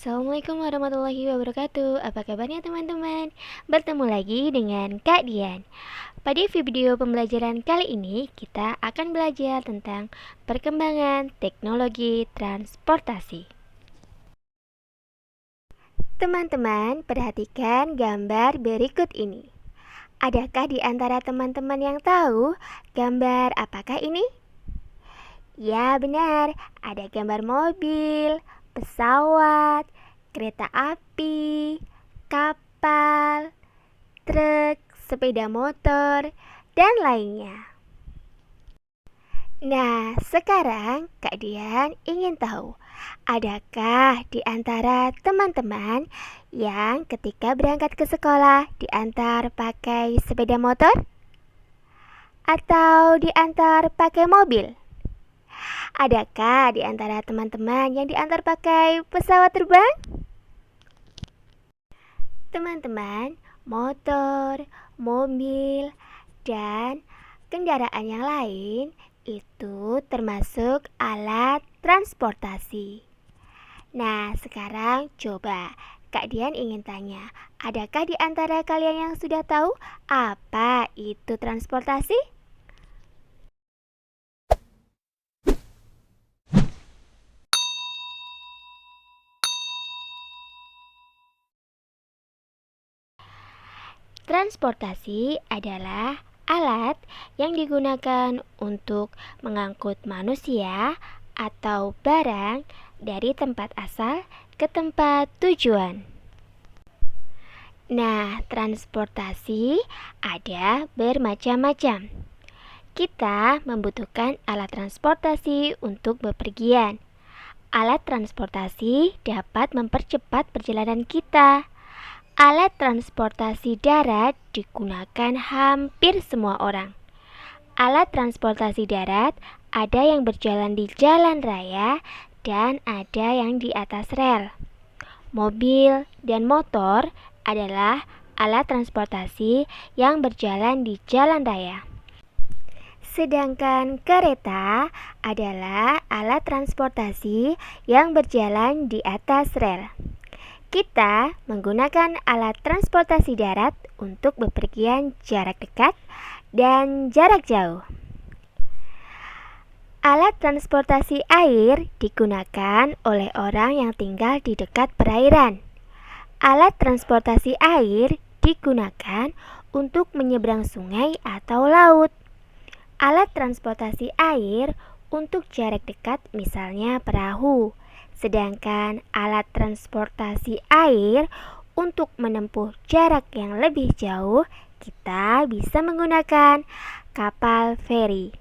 Assalamualaikum warahmatullahi wabarakatuh. Apa kabarnya teman-teman? Bertemu lagi dengan Kak Dian. Pada video pembelajaran kali ini kita akan belajar tentang perkembangan teknologi transportasi. Teman-teman, perhatikan gambar berikut ini. Adakah di antara teman-teman yang tahu gambar apakah ini? Ya, benar. Ada gambar mobil, pesawat, kereta api, kapal, truk, sepeda motor, dan lainnya. Nah, sekarang Kak Dian ingin tahu, adakah di antara teman-teman yang ketika berangkat ke sekolah diantar pakai sepeda motor? Atau diantar pakai mobil? Adakah di antara teman-teman yang diantar pakai pesawat terbang? Teman-teman, motor, mobil, dan kendaraan yang lain itu termasuk alat transportasi. Nah, sekarang coba Kak Dian ingin tanya, adakah di antara kalian yang sudah tahu apa itu transportasi? Transportasi adalah alat yang digunakan untuk mengangkut manusia atau barang dari tempat asal ke tempat tujuan. Nah, transportasi ada bermacam-macam. Kita membutuhkan alat transportasi untuk bepergian. Alat transportasi dapat mempercepat perjalanan kita. Alat transportasi darat digunakan hampir semua orang. Alat transportasi darat ada yang berjalan di jalan raya dan ada yang di atas rel. Mobil dan motor adalah alat transportasi yang berjalan di jalan raya. Sedangkan kereta adalah alat transportasi yang berjalan di atas rel. Kita menggunakan alat transportasi darat untuk bepergian jarak dekat dan jarak jauh. Alat transportasi air digunakan oleh orang yang tinggal di dekat perairan. Alat transportasi air digunakan untuk menyeberang sungai atau laut. Alat transportasi air untuk jarak dekat misalnya perahu. Sedangkan alat transportasi air untuk menempuh jarak yang lebih jauh, kita bisa menggunakan kapal feri.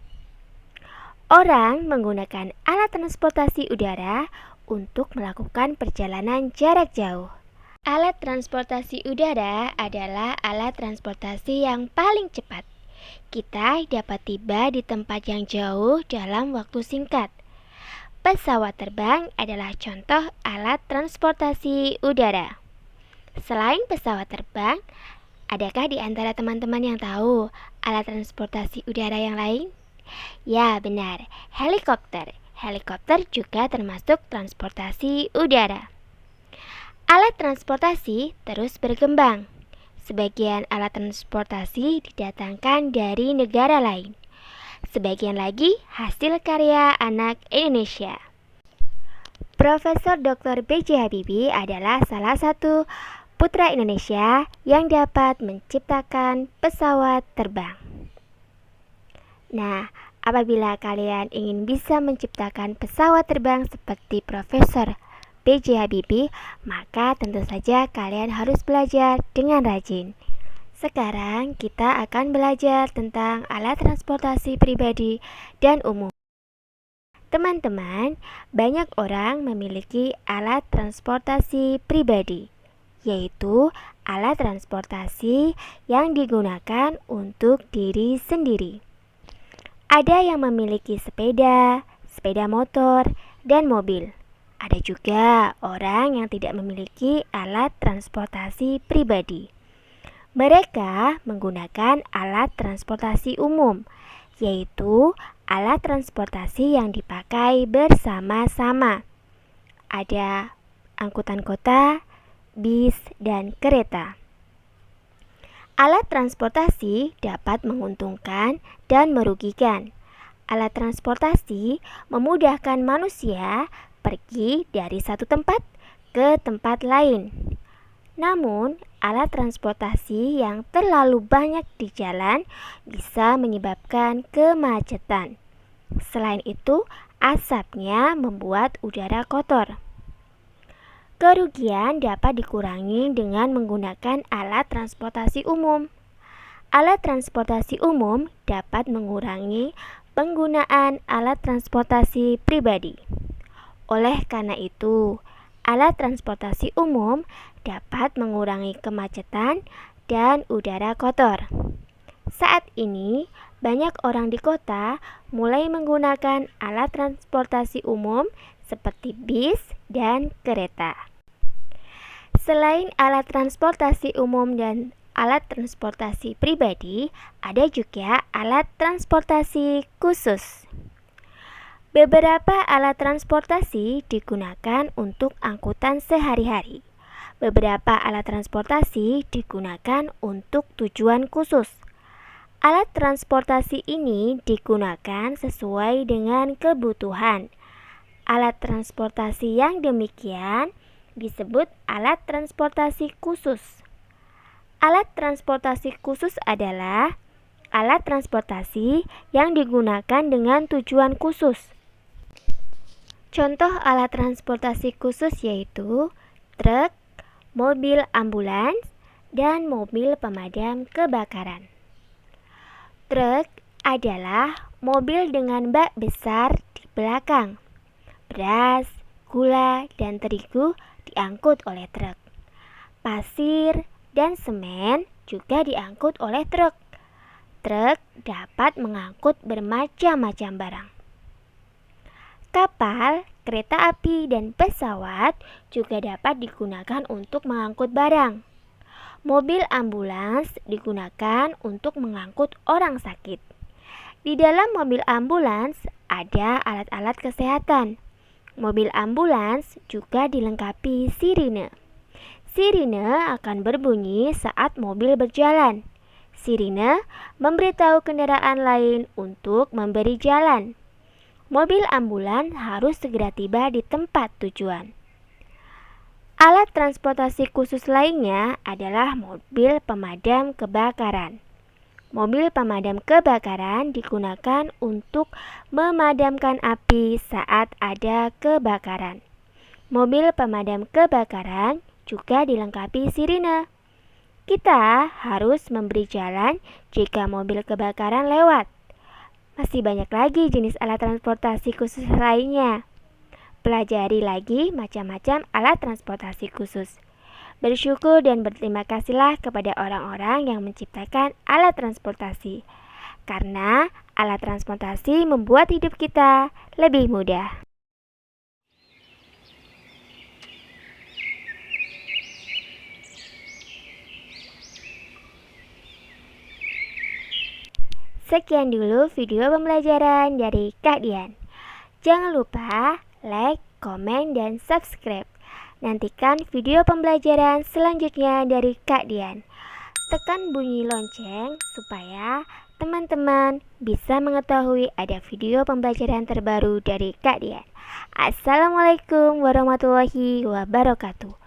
Orang menggunakan alat transportasi udara untuk melakukan perjalanan jarak jauh. Alat transportasi udara adalah alat transportasi yang paling cepat. Kita dapat tiba di tempat yang jauh dalam waktu singkat. Pesawat terbang adalah contoh alat transportasi udara. Selain pesawat terbang, adakah di antara teman-teman yang tahu alat transportasi udara yang lain? Ya, benar, helikopter. Helikopter juga termasuk transportasi udara. Alat transportasi terus berkembang. Sebagian alat transportasi didatangkan dari negara lain. Sebagian lagi hasil karya anak Indonesia. Profesor Dr. B.J. Habibie adalah salah satu putra Indonesia yang dapat menciptakan pesawat terbang. Nah, apabila kalian ingin bisa menciptakan pesawat terbang seperti Profesor B.J. Habibie, maka tentu saja kalian harus belajar dengan rajin. Sekarang kita akan belajar tentang alat transportasi pribadi dan umum. Teman-teman, banyak orang memiliki alat transportasi pribadi, yaitu alat transportasi yang digunakan untuk diri sendiri. Ada yang memiliki sepeda, sepeda motor, dan mobil. Ada juga orang yang tidak memiliki alat transportasi pribadi. Mereka menggunakan alat transportasi umum, yaitu alat transportasi yang dipakai bersama-sama. Ada angkutan kota, bis, dan kereta. Alat transportasi dapat menguntungkan dan merugikan. Alat transportasi memudahkan manusia pergi dari satu tempat ke tempat lain. Namun, alat transportasi yang terlalu banyak di jalan bisa menyebabkan kemacetan. Selain itu, asapnya membuat udara kotor. Kerugian dapat dikurangi dengan menggunakan alat transportasi umum. Alat transportasi umum dapat mengurangi penggunaan alat transportasi pribadi. Oleh karena itu, alat transportasi umum dapat mengurangi kemacetan dan udara kotor. Saat ini, banyak orang di kota mulai menggunakan alat transportasi umum seperti bis dan kereta. Selain alat transportasi umum dan alat transportasi pribadi, ada juga alat transportasi khusus. Beberapa alat transportasi digunakan untuk angkutan sehari-hari. Beberapa alat transportasi digunakan untuk tujuan khusus. Alat transportasi ini digunakan sesuai dengan kebutuhan. Alat transportasi yang demikian disebut alat transportasi khusus. Alat transportasi khusus adalah alat transportasi yang digunakan dengan tujuan khusus. Contoh alat transportasi khusus yaitu truk, mobil ambulans, dan mobil pemadam kebakaran. Truk adalah mobil dengan bak besar di belakang. Beras, gula, dan terigu diangkut oleh truk. Pasir dan semen juga diangkut oleh truk. Truk dapat mengangkut bermacam-macam barang. Kapal, kereta api, dan pesawat juga dapat digunakan untuk mengangkut barang. Mobil ambulans digunakan untuk mengangkut orang sakit. Di dalam mobil ambulans ada alat-alat kesehatan. Mobil ambulans juga dilengkapi sirine. Sirine akan berbunyi saat mobil berjalan. Sirine memberitahu kendaraan lain untuk memberi jalan. Mobil ambulans harus segera tiba di tempat tujuan. Alat transportasi khusus lainnya adalah mobil pemadam kebakaran. Mobil pemadam kebakaran digunakan untuk memadamkan api saat ada kebakaran. Mobil pemadam kebakaran juga dilengkapi sirine. Kita harus memberi jalan jika mobil kebakaran lewat. Masih banyak lagi jenis alat transportasi khusus lainnya. Pelajari lagi macam-macam alat transportasi khusus. Bersyukur dan berterima kasihlah kepada orang-orang yang menciptakan alat transportasi. Karena alat transportasi membuat hidup kita lebih mudah. Sekian dulu video pembelajaran dari Kak Dian. Jangan lupa like, komen, dan subscribe. Nantikan video pembelajaran selanjutnya dari Kak Dian. Tekan bunyi lonceng supaya teman-teman bisa mengetahui ada video pembelajaran terbaru dari Kak Dian. Assalamualaikum warahmatullahi wabarakatuh.